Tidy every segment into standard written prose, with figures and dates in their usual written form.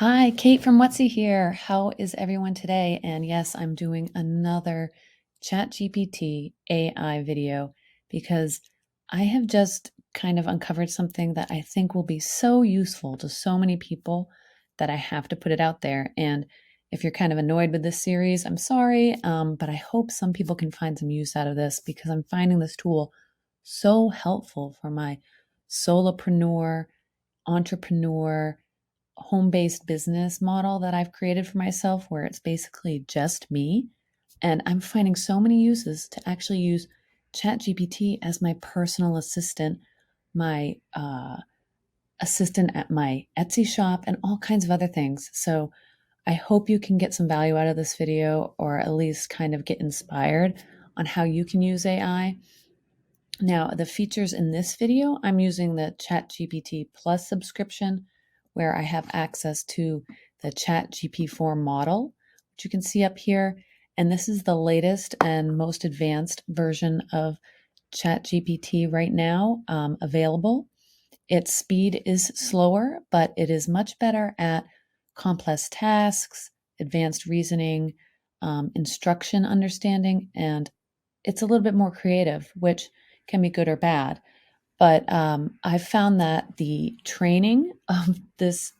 Hi, Kate from Whutsy here. How is everyone today? And yes, I'm doing another ChatGPT AI video because I have just kind of uncovered something that I think will be so useful to so many people that I have to put it out there. And if you're kind of annoyed with this series, I'm sorry, but I hope some people can find some use out of this because I'm finding this tool so helpful for my solopreneur, entrepreneur, home-based business model that I've created for myself where it's basically just me. And I'm finding so many uses to actually use ChatGPT as my personal assistant, my assistant at my Etsy shop, and all kinds of other things. So I hope you can get some value out of this video, or at least kind of get inspired on how you can use AI. Now, the features in this video, I'm using the ChatGPT Plus subscription, where I have access to the ChatGPT-4 model, which you can see up here. And this is the latest and most advanced version of ChatGPT right now available. Its speed is slower, but it is much better at complex tasks, advanced reasoning, instruction understanding, and it's a little bit more creative, which can be good or bad. But I've found that the training of this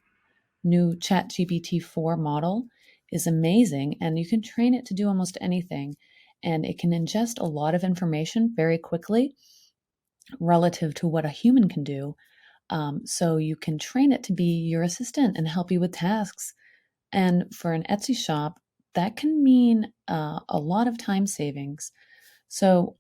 new ChatGPT-4 model is amazing, and you can train it to do almost anything. And it can ingest a lot of information very quickly relative to what a human can do. So you can train it to be your assistant and help you with tasks. And for an Etsy shop, that can mean a lot of time savings. So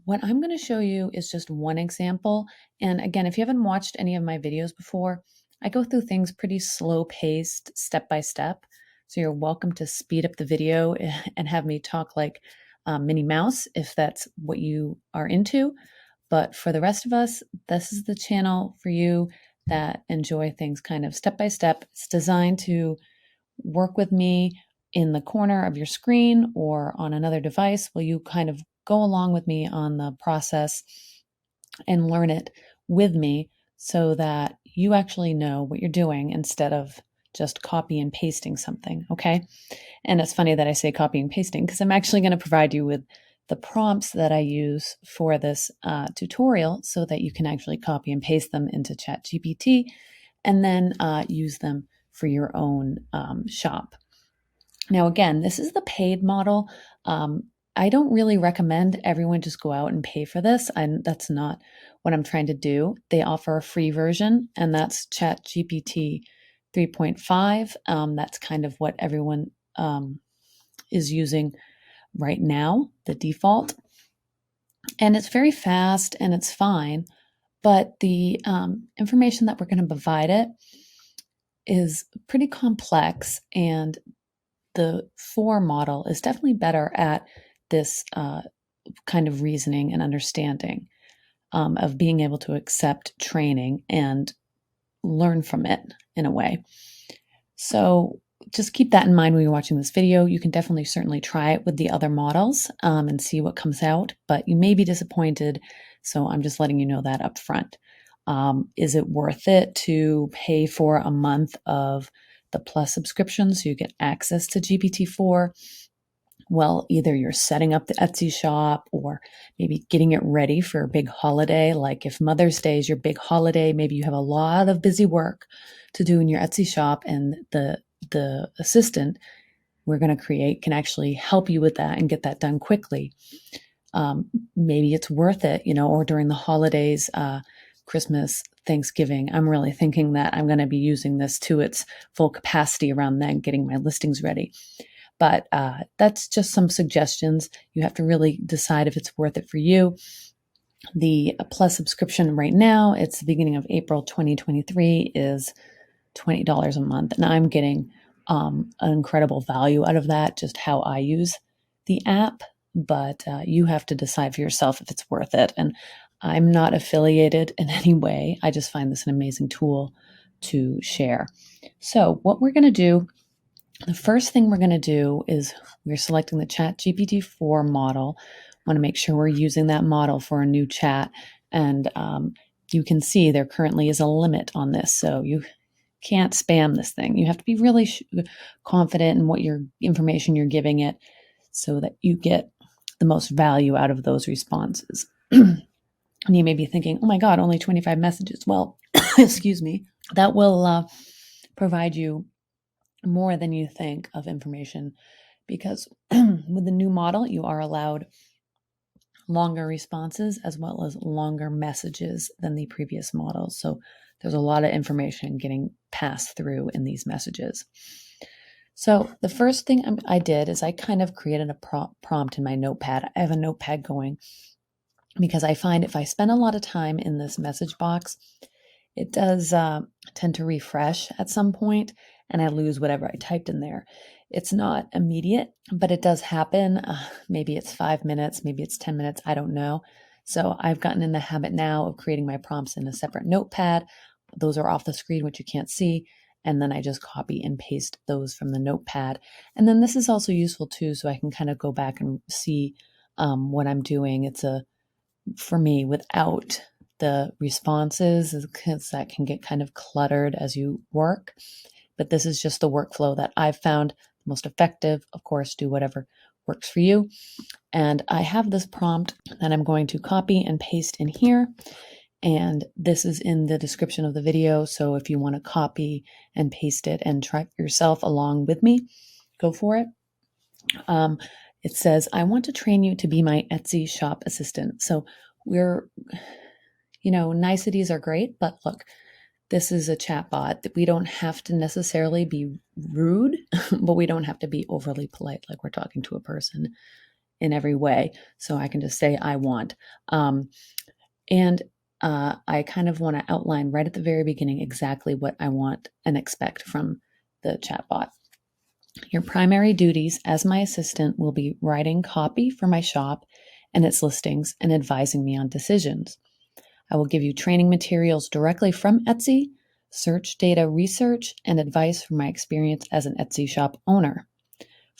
what I'm going to show you is just one example. And again, if you haven't watched any of my videos before, I go through things pretty slow paced, step by step. So you're welcome to speed up the video and have me talk like Minnie Mouse if that's what you are into. But for the rest of us, this is the channel for you that enjoy things kind of step by step. It's designed to work with me in the corner of your screen or on another device while you kind of go along with me on the process and learn it with me so that you actually know what you're doing instead of just copy and pasting something, okay? And it's funny that I say copy and pasting because I'm actually going to provide you with the prompts that I use for this tutorial so that you can actually copy and paste them into ChatGPT and then use them for your own shop. Now, again, this is the paid model. I don't really recommend everyone just go out and pay for this. That's not what I'm trying to do. They offer a free version, and that's ChatGPT 3.5. That's kind of what everyone is using right now, the default. And it's very fast and it's fine, but the information that we're going to provide it is pretty complex, and the 4 model is definitely better at this kind of reasoning and understanding of being able to accept training and learn from it in a way. So just keep that in mind when you're watching this video. You can definitely certainly try it with the other models and see what comes out, but you may be disappointed. So I'm just letting you know that up front. Is it worth it to pay for a month of the Plus subscription so you get access to GPT-4? Well, either you're setting up the Etsy shop or maybe getting it ready for a big holiday. Like if Mother's Day is your big holiday, maybe you have a lot of busy work to do in your Etsy shop, and the assistant we're going to create can actually help you with that and get that done quickly. Maybe it's worth it, or during the holidays, Christmas, Thanksgiving. I'm really thinking that I'm going to be using this to its full capacity around then, getting my listings ready. But that's just some suggestions. You have to really decide if it's worth it for you. The Plus subscription right now, it's the beginning of April 2023, is $20 a month. And I'm getting an incredible value out of that, just how I use the app. But you have to decide for yourself if it's worth it. And I'm not affiliated in any way. I just find this an amazing tool to share. So what we're going to do, the first thing we're going to do is we're selecting the ChatGPT-4 model. Want to make sure we're using that model for a new chat. And you can see there currently is a limit on this. So can't spam this thing. You have to be really confident in what your information you're giving it so that you get the most value out of those responses. And you may be thinking, oh my God, only 25 messages. Well, excuse me, that will provide you more than you think of information, because with the new model, you are allowed longer responses as well as longer messages than the previous model. So there's a lot of information getting passed through in these messages. So the first thing I did is I kind of created a prompt in my notepad. I have a notepad going because I find if I spend a lot of time in this message box, it does tend to refresh at some point and I lose whatever I typed in there. It's not immediate, but it does happen. Maybe it's 5 minutes, maybe it's 10 minutes, I don't know. So I've gotten in the habit now of creating my prompts in a separate notepad. Those are off the screen, which you can't see. And then I just copy and paste those from the notepad. And then this is also useful too, so I can kind of go back and see what I'm doing. For me, without the responses, because that can get kind of cluttered as you work. But this is just the workflow that I've found most effective. Of course, do whatever works for you. And I have this prompt that I'm going to copy and paste in here. And this is in the description of the video. So if you want to copy and paste it and try it yourself along with me, go for it. It says, I want to train you to be my Etsy shop assistant. So niceties are great, but look, this is a chatbot that we don't have to necessarily be rude, but we don't have to be overly polite, like we're talking to a person in every way. So I can just say, I want. I kind of want to outline right at the very beginning exactly what I want and expect from the chatbot. Your primary duties as my assistant will be writing copy for my shop and its listings and advising me on decisions. I will give you training materials directly from Etsy, search data research, and advice from my experience as an Etsy shop owner.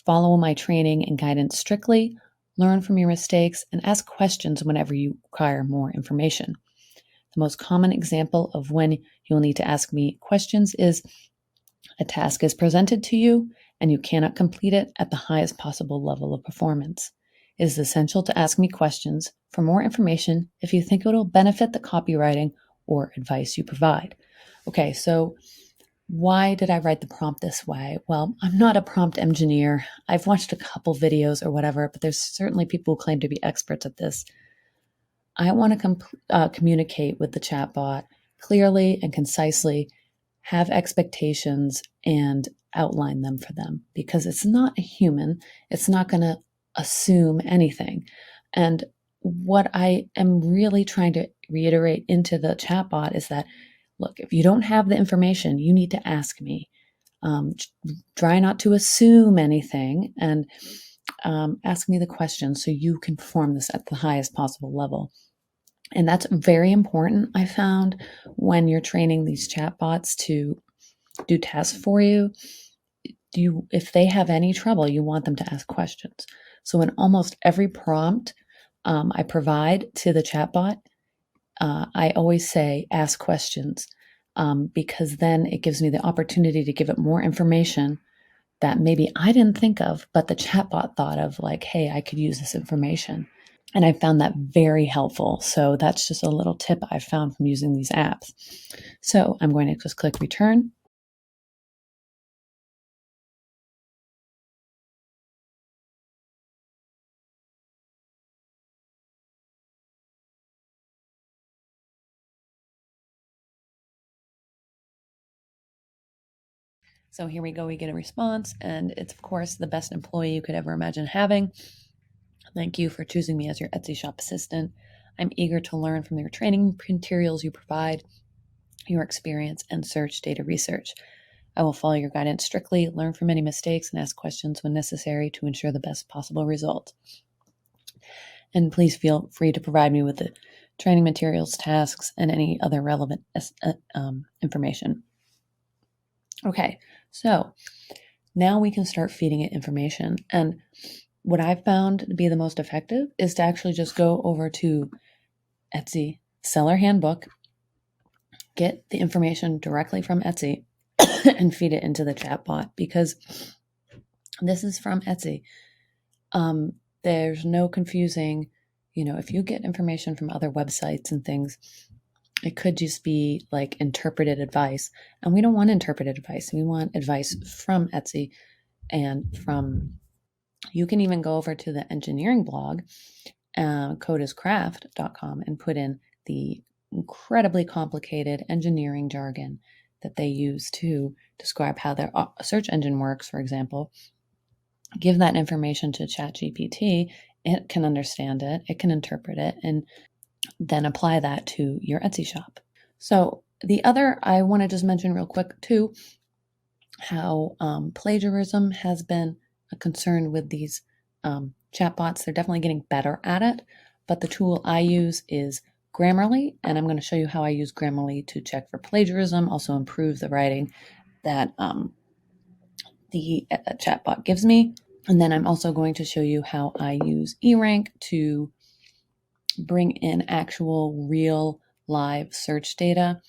Follow my training and guidance strictly, learn from your mistakes, and ask questions whenever you require more information. The most common example of when you'll need to ask me questions is a task is presented to you and you cannot complete it at the highest possible level of performance. It is essential to ask me questions for more information if you think it will benefit the copywriting or advice you provide. Okay, so why did I write the prompt this way? Well, I'm not a prompt engineer. I've watched a couple videos or whatever, but there's certainly people who claim to be experts at this. I want to communicate with the chatbot clearly and concisely, have expectations, and outline them for them, because it's not a human. It's not going to assume anything. And what I am really trying to reiterate into the chatbot is that, look, if you don't have the information, you need to ask me. Try not to assume anything, and ask me the questions so you can perform this at the highest possible level. And that's very important, I found, when you're training these chatbots to do tasks for you. If they have any trouble, you want them to ask questions. So in almost every prompt I provide to the chatbot, I always say, ask questions, because then it gives me the opportunity to give it more information that maybe I didn't think of, but the chatbot thought of, like, hey, I could use this information. And I found that very helpful. So that's just a little tip I found from using these apps. So I'm going to just click return. So here we go. We get a response, and it's, of course, the best employee you could ever imagine having. Thank you for choosing me as your Etsy shop assistant. I'm eager to learn from your training materials you provide, your experience, and search data research. I will follow your guidance strictly, learn from any mistakes, and ask questions when necessary to ensure the best possible result. And please feel free to provide me with the training materials, tasks, and any other relevant information. Okay, so now we can start feeding it information. And what I've found to be the most effective is to actually just go over to Etsy Seller Handbook, get the information directly from Etsy, and feed it into the chatbot, because this is from Etsy. There's no confusing, if you get information from other websites and things, it could just be like interpreted advice. And we don't want interpreted advice. We want advice from Etsy and you can even go over to the engineering blog, codiscraft.com, and put in the incredibly complicated engineering jargon that they use to describe how their search engine works, for example. Give that information to ChatGPT. It can understand it, it can interpret it, and then apply that to your Etsy shop. So the other, I want to just mention real quick too, how plagiarism has been a concern with these chatbots. They're definitely getting better at it, but the tool I use is Grammarly, and I'm going to show you how I use Grammarly to check for plagiarism, also improve the writing that the chatbot gives me. And then I'm also going to show you how I use eRank to bring in actual real live search data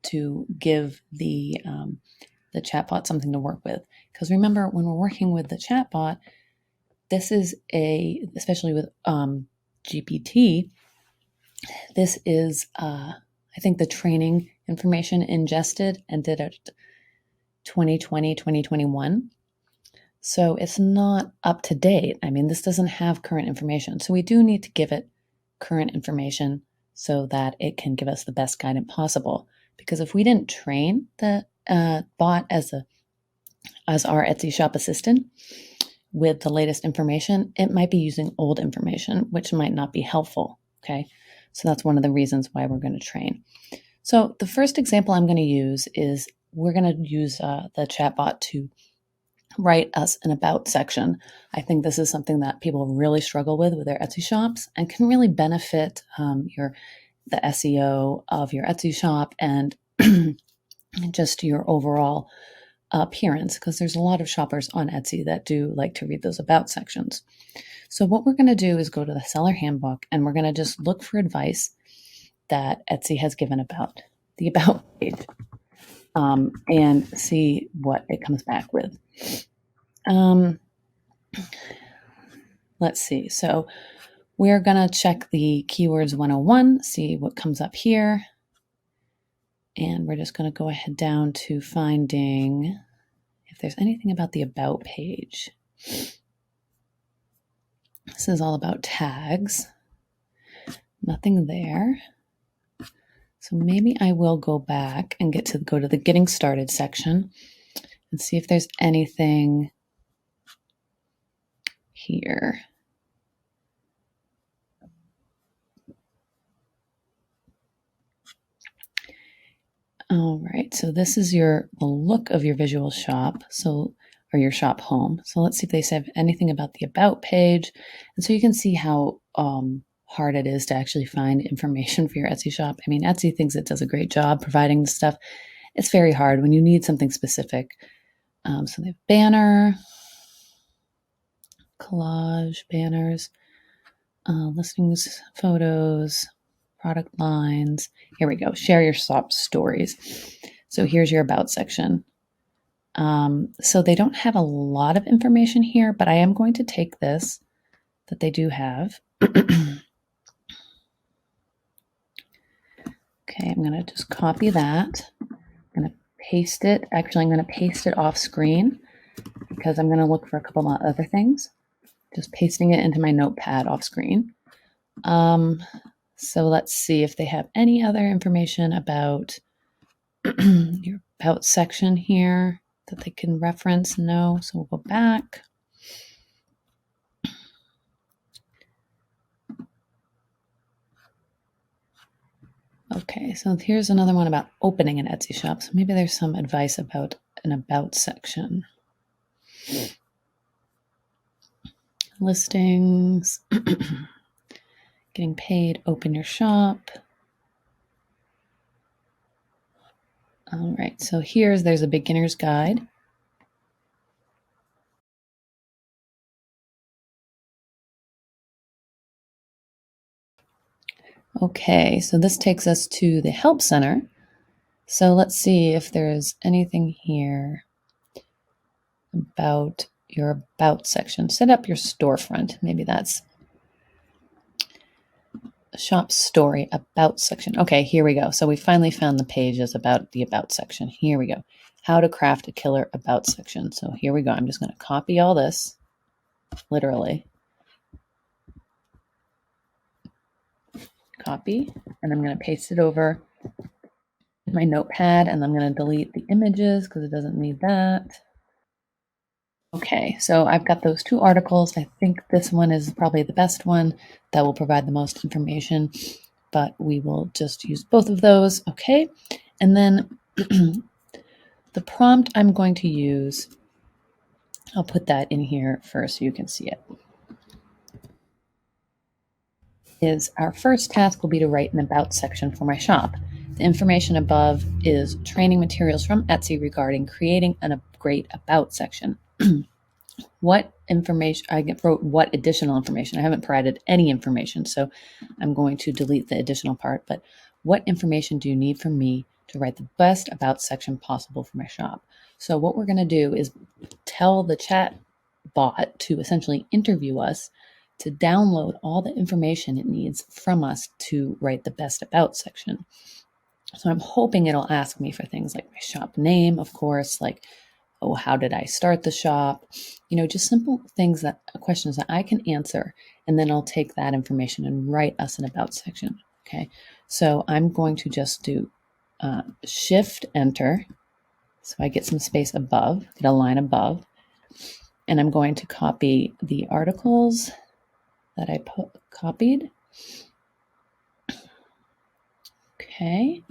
to give the chatbot something to work with. Because remember, when we're working with the chatbot, this is especially with GPT, this is, I think, the training information ingested and did it 2020, 2021. So it's not up to date. I mean, this doesn't have current information. So we do need to give it current information so that it can give us the best guidance possible. Because if we didn't train the bot as our Etsy shop assistant with the latest information, it might be using old information, which might not be helpful. Okay, so that's one of the reasons why we're going to train. So the first example I'm going to use is we're going to use the chatbot to write us an about section. I think this is something that people really struggle with their Etsy shops and can really benefit the SEO of your Etsy shop and just your overall appearance, because there's a lot of shoppers on Etsy that do like to read those about sections. So what we're going to do is go to the seller handbook and we're going to just look for advice that Etsy has given about the about page and see what it comes back with. Let's see. So we're going to check the keywords 101, see what comes up here. And we're just going to go ahead down to finding if there's anything about the about page. This is all about tags. Nothing there. So maybe I will go back and go to the getting started section and see if there's anything here. All right, so this is the look of your visual shop, or your shop home. So let's see if they have anything about the about page. And so you can see how hard it is to actually find information for your Etsy shop. I mean, Etsy thinks it does a great job providing the stuff. It's very hard when you need something specific. So they have banner, collage, banners, listings, photos, product lines. Here we go. Share your shop stories. So here's your about section. So they don't have a lot of information here, but I am going to take this that they do have. Okay, I'm going to just copy that. I'm going to paste it. Actually, I'm going to paste it off screen because I'm going to look for a couple of other things. Just pasting it into my notepad off screen. So let's see if they have any other information about your about section here that they can reference. No, so we'll go back. Okay, so here's another one about opening an Etsy shop. So maybe there's some advice about an about section. Listings, getting paid, open your shop. All right, so there's a beginner's guide. Okay, so this takes us to the Help Center. So let's see if there's anything here about your about section. Set up your storefront. Maybe that's a shop story about section. Okay, here we go. So we finally found the pages about the about section. Here we go. How to craft a killer about section. So here we go. I'm just going to copy all this, literally. Copy, and I'm going to paste it over my notepad, and I'm going to delete the images because it doesn't need that. Okay, so I've got those two articles. I think this one is probably the best one that will provide the most information, but we will just use both of those. Okay, and then the prompt I'm going to use, I'll put that in here first so you can see it. Is our first task will be to write an about section for my shop. The information above is training materials from Etsy regarding creating a great about section. What information, I wrote what additional information. I haven't provided any information, so I'm going to delete the additional part, but what information do you need from me to write the best about section possible for my shop? So what we're going to do is tell the chat bot to essentially interview us to download all the information it needs from us to write the best about section. So I'm hoping it'll ask me for things like my shop name, of course, like, oh, how did I start the shop? Just simple things questions that I can answer. And then I'll take that information and write us an about section. Okay. So I'm going to just do Shift Enter. So I get some space above, get a line above. And I'm going to copy the articles that I copied. Okay.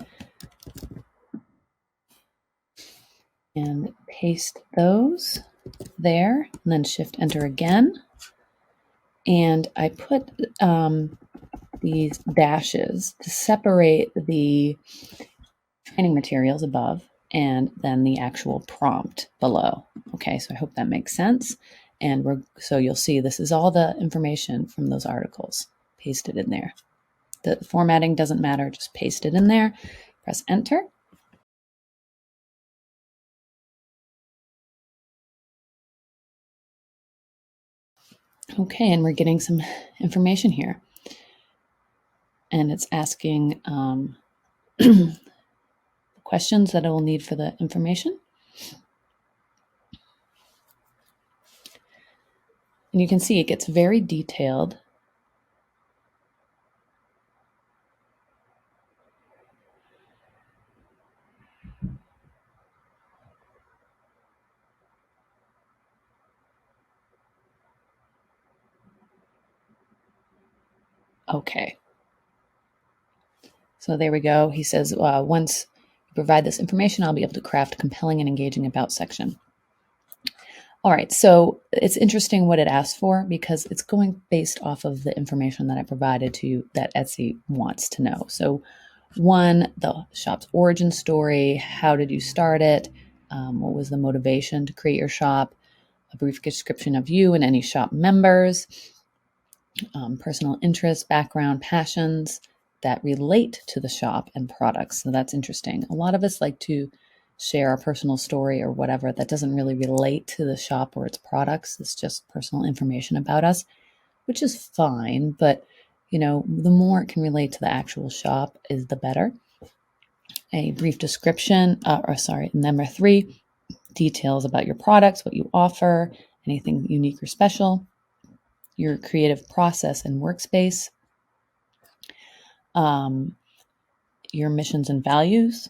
And paste those there, and then Shift Enter again. And I put these dashes to separate the training materials above and then the actual prompt below. Okay, so I hope that makes sense. And so you'll see this is all the information from those articles pasted in there. The formatting doesn't matter, just paste it in there, press Enter. Okay, and we're getting some information here. And it's asking questions that it will need for the information. And you can see it gets very detailed. Okay. So there we go. He says, once you provide this information, I'll be able to craft a compelling and engaging about section. All right, so it's interesting what it asks for because it's going based off of the information that I provided to you that Etsy wants to know. So one, the shop's origin story, how did you start it? What was the motivation to create your shop? A brief description of you and any shop members, personal interests, background, passions that relate to the shop and products. So that's interesting. A lot of us like to share our personal story or whatever that doesn't really relate to the shop or its products. It's just personal information about us, which is fine. But, the more it can relate to the actual shop is the better. A brief description, number 3, details about your products, what you offer, anything unique or special, your creative process and workspace, your missions and values,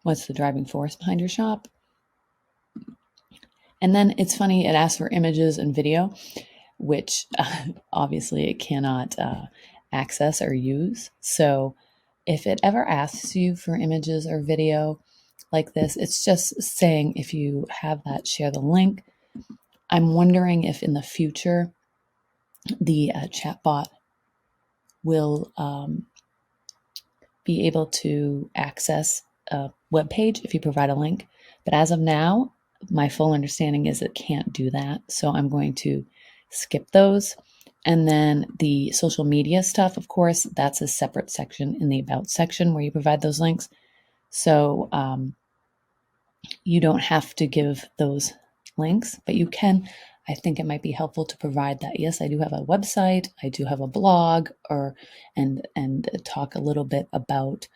what's the driving force behind your shop. And then it's funny, it asks for images and video, which obviously it cannot access or use. So if it ever asks you for images or video like this, it's just saying if you have that, share the link. I'm wondering if in the future the chatbot will be able to access a web page if you provide a link. But as of now, my full understanding is it can't do that. So I'm going to skip those. And then the social media stuff, of course, that's a separate section in the About section where you provide those links. So you don't have to give those links, but you can. I think it might be helpful to provide that. Yes, I do have a website, I do have a blog, and talk a little bit about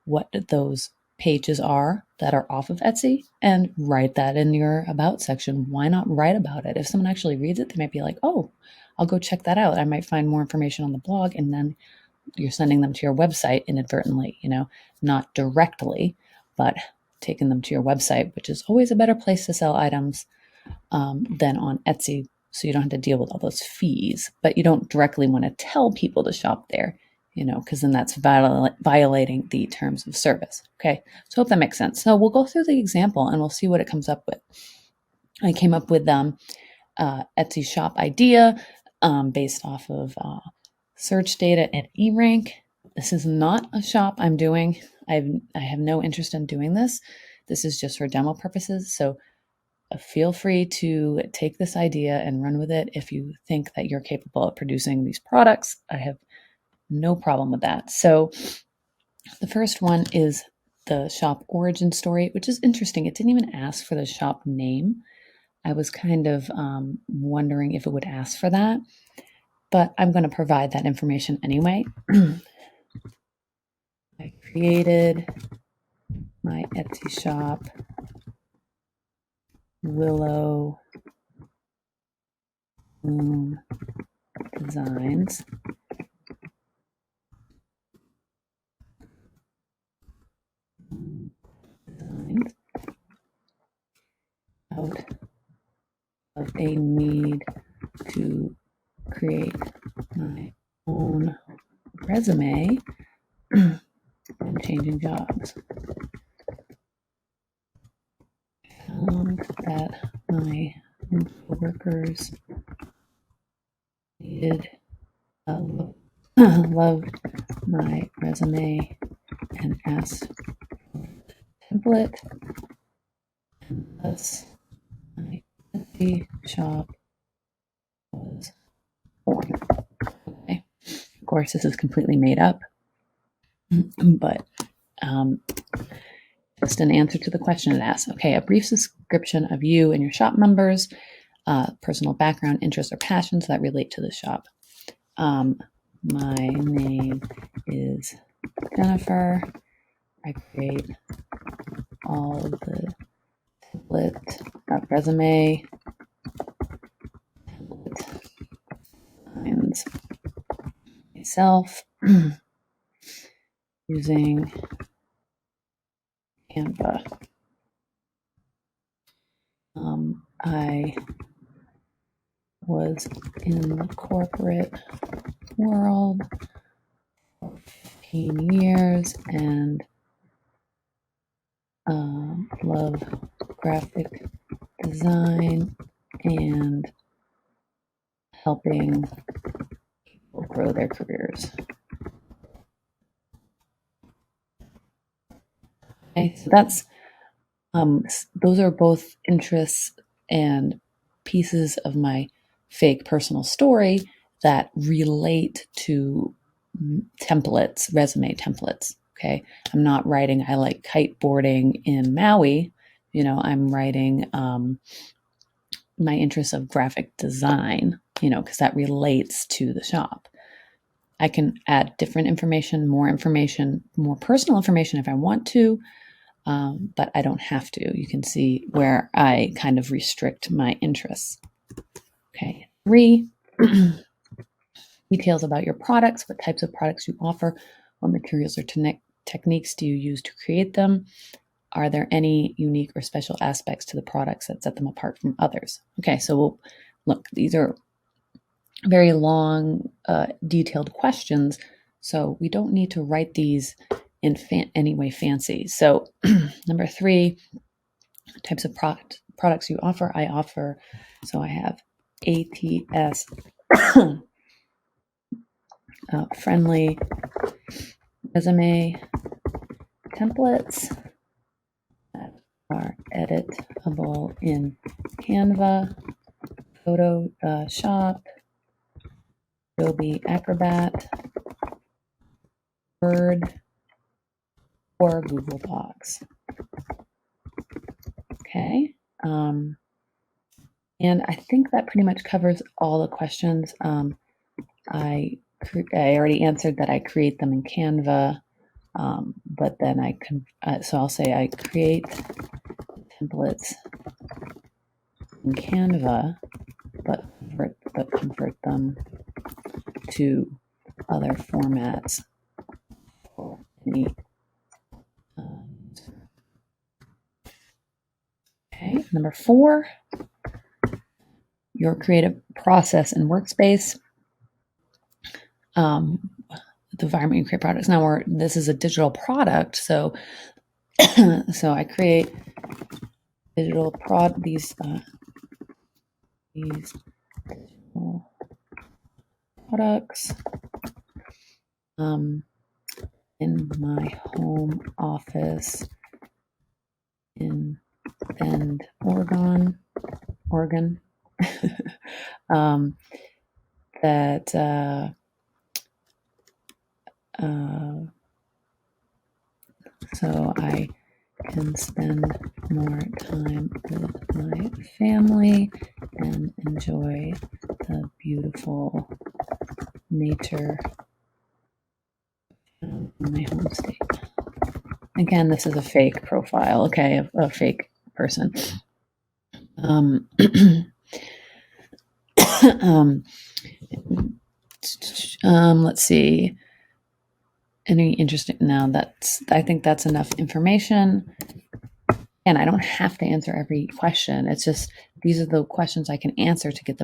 what those pages are that are off of Etsy, and write that in your about section. Why not write about it? If someone actually reads it, they might be like, oh, I'll go check that out. I might find more information on the blog, and then you're sending them to your website inadvertently, not directly, but taking them to your website, which is always a better place to sell items than on Etsy. So you don't have to deal with all those fees, but you don't directly want to tell people to shop there, because then that's violating the terms of service. Okay. So I hope that makes sense. So we'll go through the example and we'll see what it comes up with. I came up with Etsy shop idea based off of search data at eRank. This is not a shop I'm doing. I have no interest in doing this. This is just for demo purposes. So feel free to take this idea and run with it if you think that you're capable of producing these products. I have no problem with that. So the first one is the shop origin story, which is interesting. It didn't even ask for the shop name. I was kind of wondering if it would ask for that, but I'm going to provide that information anyway. I created my Etsy shop, Willow Bloom Designs. Out of a need to create my own resume and changing jobs. Found that my coworkers loved my resume and asked for a template, and thus my Etsy shop was born. Okay. Of course, this is completely made up, but just an answer to the question it asks. Okay, a brief description of you and your shop members, personal background, interests, or passions that relate to the shop. My name is Jennifer. I create all of the template resume template designs myself using Canva. I was in the corporate world for 15 years and love graphic design and helping people grow their careers. Okay, so that's those are both interests and pieces of my fake personal story that relate to templates, resume templates. Okay. I'm not writing, I like kiteboarding in Maui. I'm writing my interest of graphic design, because that relates to the shop. I can add different information, more personal information if I want to. But I don't have to. You can see where I kind of restrict my interests. Okay. 3, details about your products, what types of products you offer, what materials or techniques do you use to create them? Are there any unique or special aspects to the products that set them apart from others? Okay, so look, these are very long, detailed questions, so we don't need to write these in any way fancy. So number 3, types of products you offer. I offer, so I have ATS friendly resume templates that are editable in Canva, Photoshop, Adobe Acrobat, Word, or Google Docs. Okay. And I think that pretty much covers all the questions. I already answered that I create them in Canva, but then I can, so I'll say I create templates in Canva, but convert them to other formats for any. Okay, number 4, your creative process and workspace. The environment you create products. Now this is a digital product, so so I create digital these digital products in my home office in Bend, Oregon, that so I can spend more time with my family and enjoy the beautiful nature in my home state. Again, this is a fake profile, okay, a fake person. Let's see. Any interesting? Now I think that's enough information. And I don't have to answer every question. It's just these are the questions I can answer to get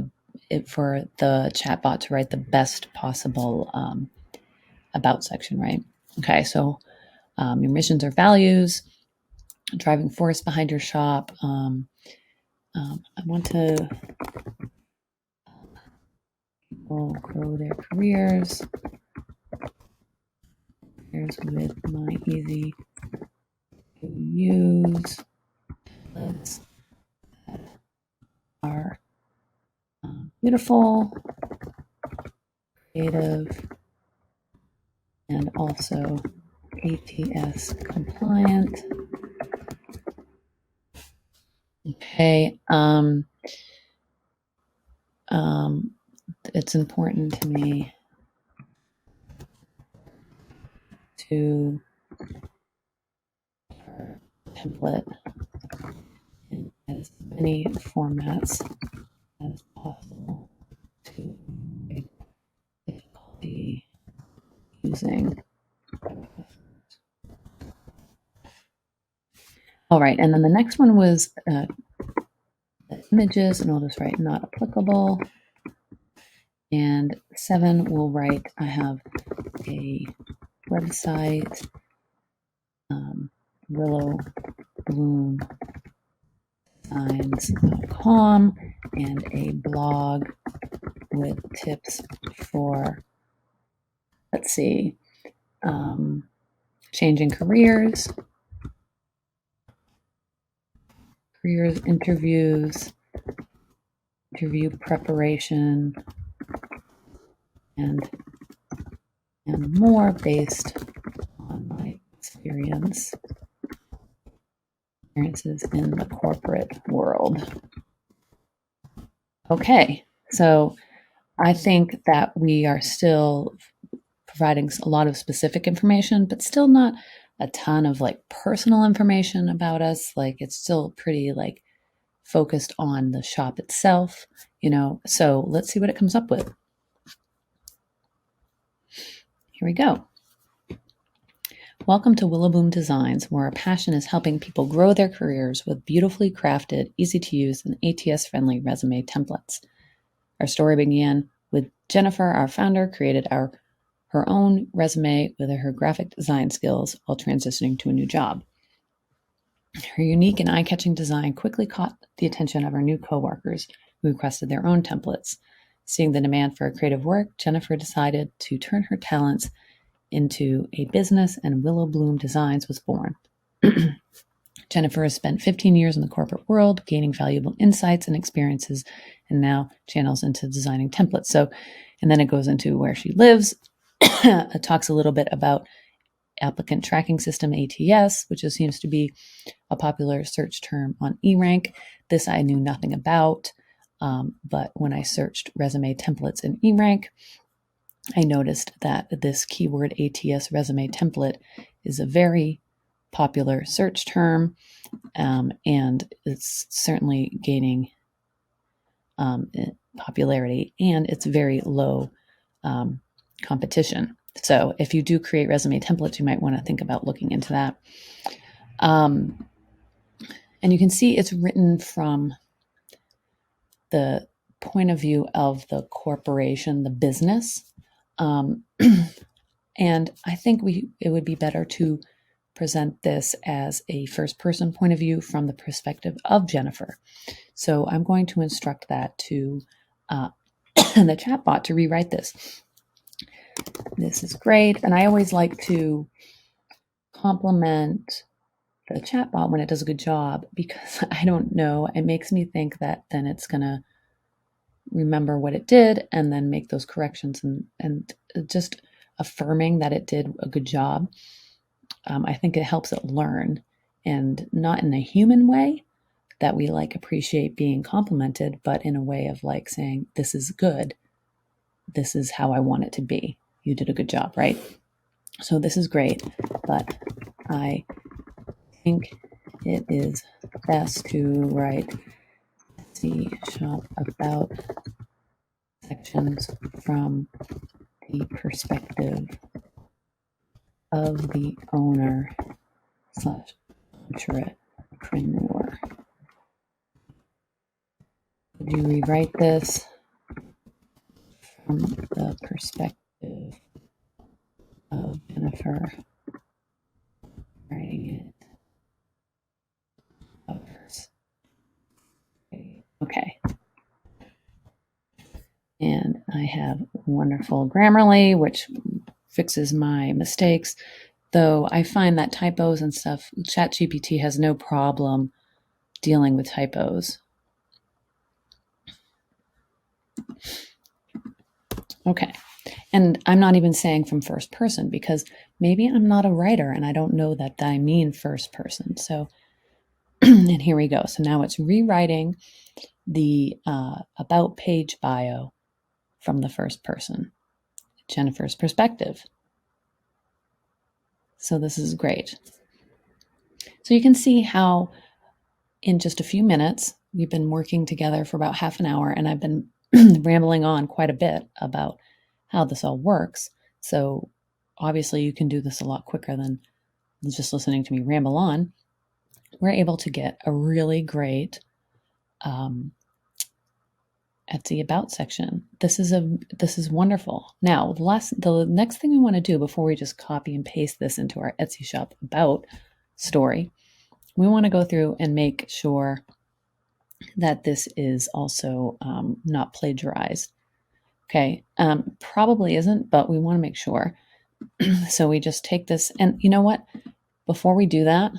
for the chatbot to write the best possible about section, right? Okay, so your missions or values, driving force behind your shop. I want to people grow their careers with my easy to use templates that are beautiful, creative, and also ATS compliant. Okay. It's important to me to template in as many formats as possible to avoid difficulty using. All right, and then the next one was the images, and I'll just write not applicable. And 7 will write, I have a website, willowbloomdesigns.com, and a blog with tips for, let's see, changing careers, interviews, interview preparation, and more based on my experiences in the corporate world. Okay, so I think that we are still providing a lot of specific information, but still not a ton of like personal information about us. Like it's still pretty like focused on the shop itself, so let's see what it comes up with. Here we go. Welcome to Willow Bloom Designs, where our passion is helping people grow their careers with beautifully crafted, easy to use, and ATS-friendly resume templates. Our story began with Jennifer, our founder, created her own resume with her graphic design skills while transitioning to a new job. Her unique and eye-catching design quickly caught the attention of her new coworkers, who requested their own templates. Seeing the demand for creative work, Jennifer decided to turn her talents into a business, and Willow Bloom Designs was born. Jennifer has spent 15 years in the corporate world, gaining valuable insights and experiences, and now channels into designing templates. So, and then it goes into where she lives. It talks a little bit about applicant tracking system, ATS, which seems to be a popular search term on eRank. This I knew nothing about, but when I searched resume templates in eRank, I noticed that this keyword ATS resume template is a very popular search term, and it's certainly gaining popularity, and it's very low competition. So if you do create resume templates, you might want to think about looking into that. And you can see it's written from the point of view of the corporation, the business. And I think it would be better to present this as a first person point of view from the perspective of Jennifer. So I'm going to instruct that to the chatbot to rewrite this. This is great. And I always like to compliment the chatbot when it does a good job, because I don't know, it makes me think that then it's going to remember what it did and then make those corrections, and just affirming that it did a good job. I think it helps it learn, and not in a human way that we like appreciate being complimented, but in a way of like saying, this is good. This is how I want it to be. You did a good job, right? So this is great, but I think it is best to write the shop about sections from the perspective of the owner / entrepreneur. Would you rewrite this from the perspective of Jennifer writing it? Okay. And I have wonderful Grammarly, which fixes my mistakes. Though I find that typos and stuff, ChatGPT has no problem dealing with typos. Okay. And I'm not even saying from first person, because maybe I'm not a writer and I don't know that I mean first person. So, and here we go. So now it's rewriting the about page bio from the first person, Jennifer's perspective. So this is great. So you can see how in just a few minutes, we've been working together for about half an hour, and I've been rambling on quite a bit about how this all works. So obviously you can do this a lot quicker than just listening to me ramble on. We're able to get a really great Etsy about section. This is wonderful. Now, the next thing we want to do before we just copy and paste this into our Etsy shop about story, we want to go through and make sure that this is also not plagiarized. Okay, probably isn't, but we want to make sure. So we just take this, and you know what? Before we do that,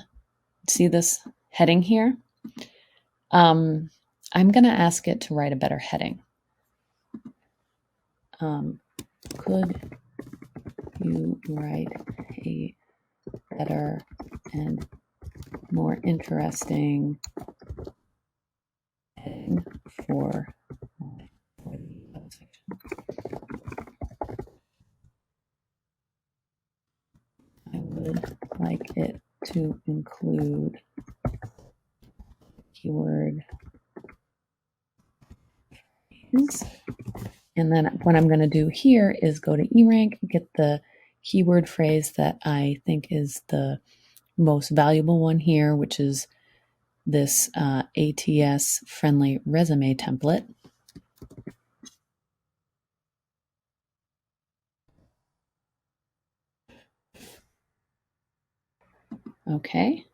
see this heading here? I'm going to ask it to write a better heading. Could you write a better and more interesting heading for the about section? I would like it to include keyword phrase. And then what I'm going to do here is go to eRank, get the keyword phrase that I think is the most valuable one here, which is this ATS friendly resume template. Okay.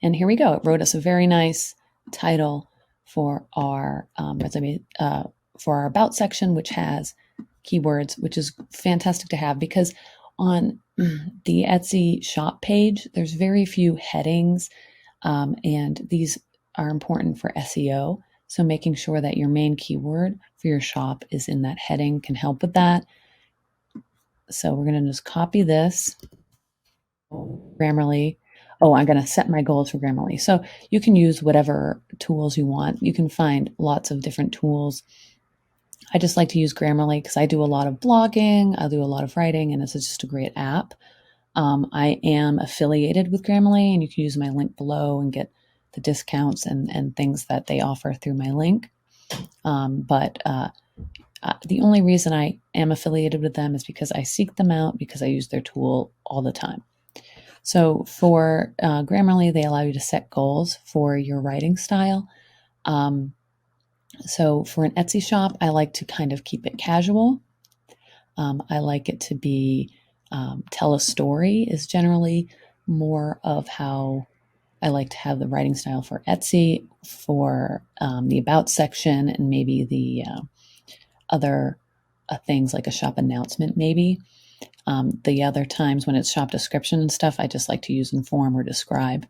And here we go. It wrote us a very nice title for our resume, for our about section, which has keywords, which is fantastic to have, because on the Etsy shop page, there's very few headings And these are important for SEO. So making sure that your main keyword for your shop is in that heading can help with that. So we're going to just copy this. Grammarly. Oh, I'm going to set my goals for Grammarly. So you can use whatever tools you want. You can find lots of different tools. I just like to use Grammarly because I do a lot of blogging, I do a lot of writing, and it's just a great app. I am affiliated with Grammarly, and you can use my link below and get the discounts and things that they offer through my link. But the only reason I am affiliated with them is because I seek them out because I use their tool all the time. So for Grammarly, they allow you to set goals for your writing style. So for an Etsy shop, I like to kind of keep it casual. I like it to be tell a story is generally more of how I like to have the writing style for Etsy, for the about section, and maybe the other things like a shop announcement, maybe. The other times when it's shop description and stuff, I just like to use inform or describe.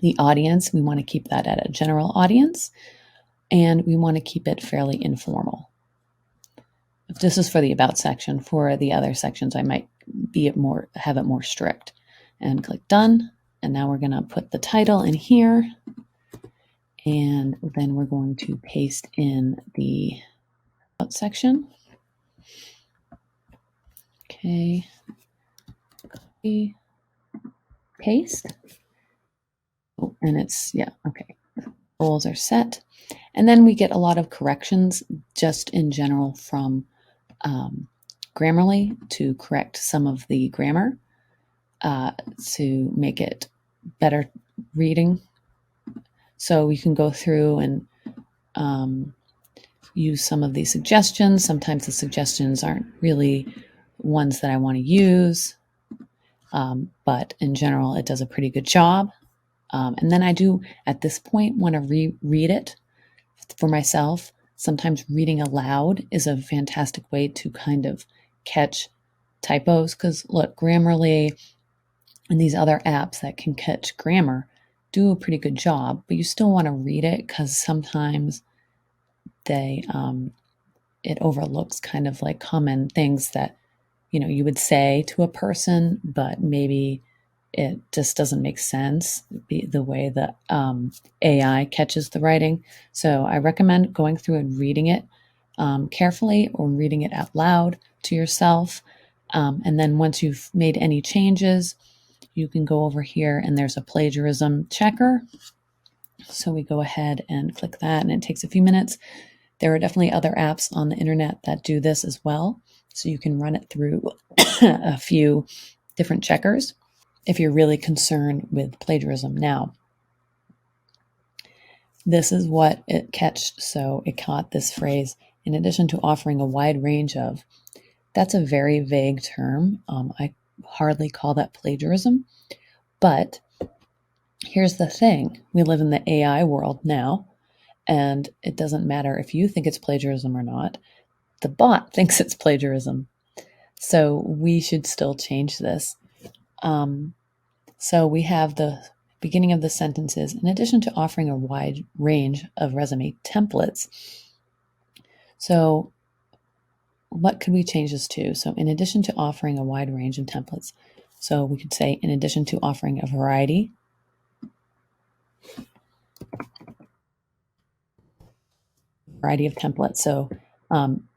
The audience, we want to keep that at a general audience, and we want to keep it fairly informal. This is for the about section. For the other sections, I might have it more strict. And click done. And now we're going to put the title in here. And then we're going to paste in the about section. Okay. Copy. Paste. Oh, and it's, yeah, okay. Goals are set. And then we get a lot of corrections just in general from Grammarly to correct some of the grammar to make it better reading. So we can go through and use some of these suggestions. Sometimes the suggestions aren't really ones that I want to use, but in general, it does a pretty good job. And then I do, at this point, want to reread it for myself. Sometimes reading aloud is a fantastic way to kind of catch typos, because look, Grammarly and these other apps that can catch grammar do a pretty good job, but you still want to read it because sometimes they it overlooks kind of like common things that you would say to a person, but maybe it just doesn't make sense the way that AI catches the writing. So I recommend going through and reading it carefully or reading it out loud to yourself. And then once you've made any changes, you can go over here and there's a plagiarism checker. So we go ahead and click that, and it takes a few minutes. There are definitely other apps on the internet that do this as well. So you can run it through a few different checkers if you're really concerned with plagiarism. Now, this is what it catched. So it caught this phrase, in addition to offering a wide range of. That's a very vague term. I hardly call that plagiarism. But here's the thing. We live in the AI world now, and it doesn't matter if you think it's plagiarism or not. The bot thinks it's plagiarism. So we should still change this. So we have the beginning of the sentences, in addition to offering a wide range of resume templates. So what could we change this to? So in addition to offering a wide range of templates, so we could say, in addition to offering a variety of templates. So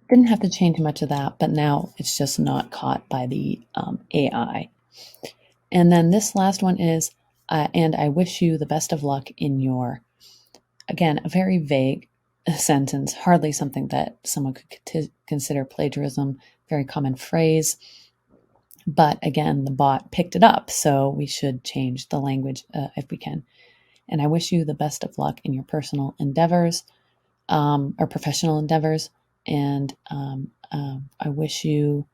didn't have to change much of that, but now it's just not caught by the AI. And then this last one is, and I wish you the best of luck in your, again, a very vague sentence, hardly something that someone could consider plagiarism, very common phrase. But again, the bot picked it up, so we should change the language if we can. And I wish you the best of luck in your personal endeavors or professional endeavors. And I wish you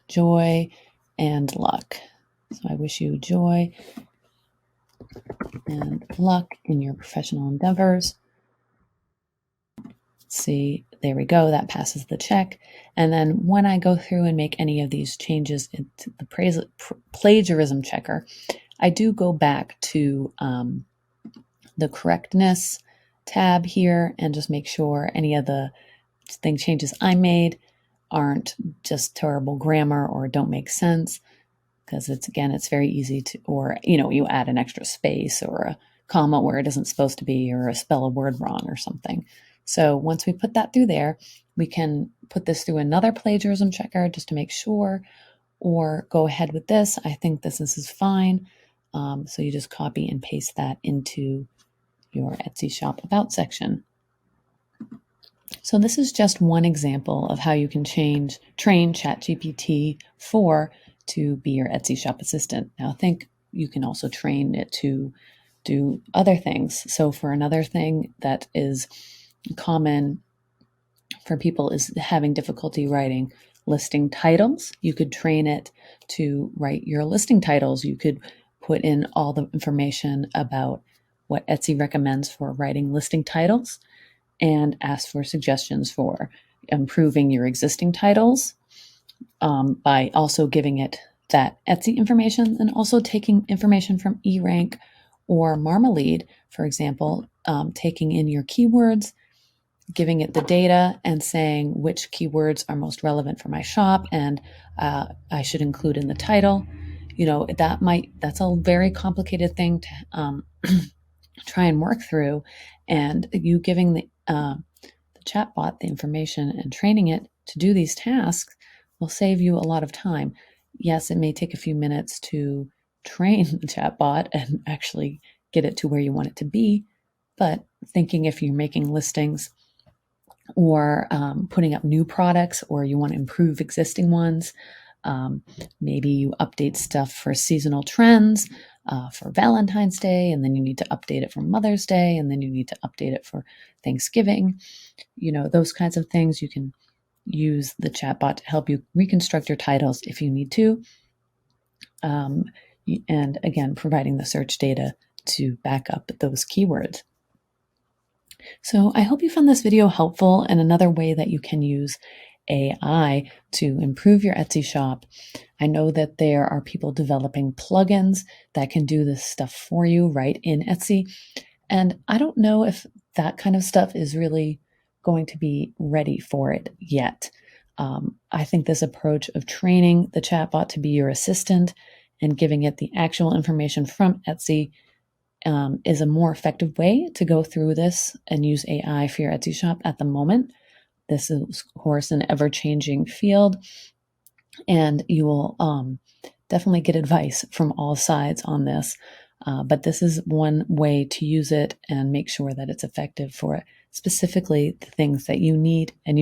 joy and luck. So I wish you joy and luck in your professional endeavors. See, there we go. That passes the check. And then when I go through and make any of these changes into the plagiarism checker, I do go back to the correctness tab here and just make sure any of the changes I made aren't just terrible grammar or don't make sense, because it's very easy to, or you add an extra space or a comma where it isn't supposed to be, or spell a word wrong or something. So once we put that through there, we can put this through another plagiarism checker just to make sure, or go ahead with this. I think this is fine. So you just copy and paste that into your Etsy shop about section. So this is just one example of how you can train ChatGPT-4 to be your Etsy shop assistant. Now, I think you can also train it to do other things. So for another thing that is common for people is having difficulty writing listing titles, you could train it to write your listing titles. You could put in all the information about what Etsy recommends for writing listing titles and ask for suggestions for improving your existing titles, by also giving it that Etsy information, and also taking information from eRank or Marmalade, for example, taking in your keywords, giving it the data and saying which keywords are most relevant for my shop and I should include in the title. That's a very complicated thing to try and work through, and you giving the chatbot the information and training it to do these tasks will save you a lot of time. Yes, it may take a few minutes to train the chatbot and actually get it to where you want it to be, but thinking if you're making listings or putting up new products, or you want to improve existing ones, maybe you update stuff for seasonal trends for Valentine's Day, and then you need to update it for Mother's Day, and then you need to update it for Thanksgiving. Those kinds of things. You can use the chatbot to help you reconstruct your titles if you need to. And again, providing the search data to back up those keywords. So I hope you found this video helpful, and another way that you can use AI to improve your Etsy shop. I know that there are people developing plugins that can do this stuff for you right in Etsy. And I don't know if that kind of stuff is really going to be ready for it yet. I think this approach of training the chatbot to be your assistant and giving it the actual information from Etsy is a more effective way to go through this and use AI for your Etsy shop at the moment. This is, of course, an ever-changing field, and you will definitely get advice from all sides on this. But this is one way to use it and make sure that it's effective for specifically the things that you need, and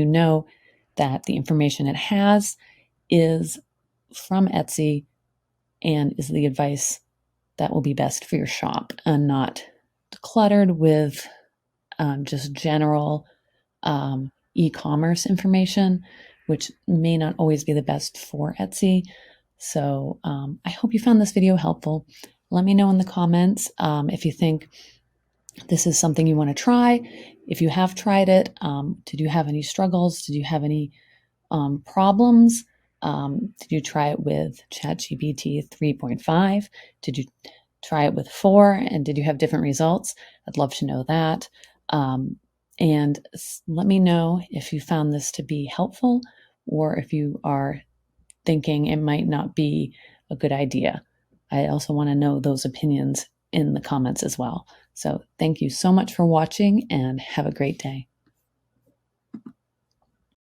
that the information it has is from Etsy and is the advice that will be best for your shop, and not cluttered with just general e-commerce information, which may not always be the best for Etsy. So I hope you found this video helpful. Let me know in the comments if you think this is something you want to try. If you have tried it, did you have any struggles? Did you have any problems? Did you try it with ChatGPT 3.5? Did you try it with 4? And did you have different results? I'd love to know that. And let me know if you found this to be helpful, or if you are thinking it might not be a good idea. I also want to know those opinions in the comments as well. So thank you so much for watching, and have a great day.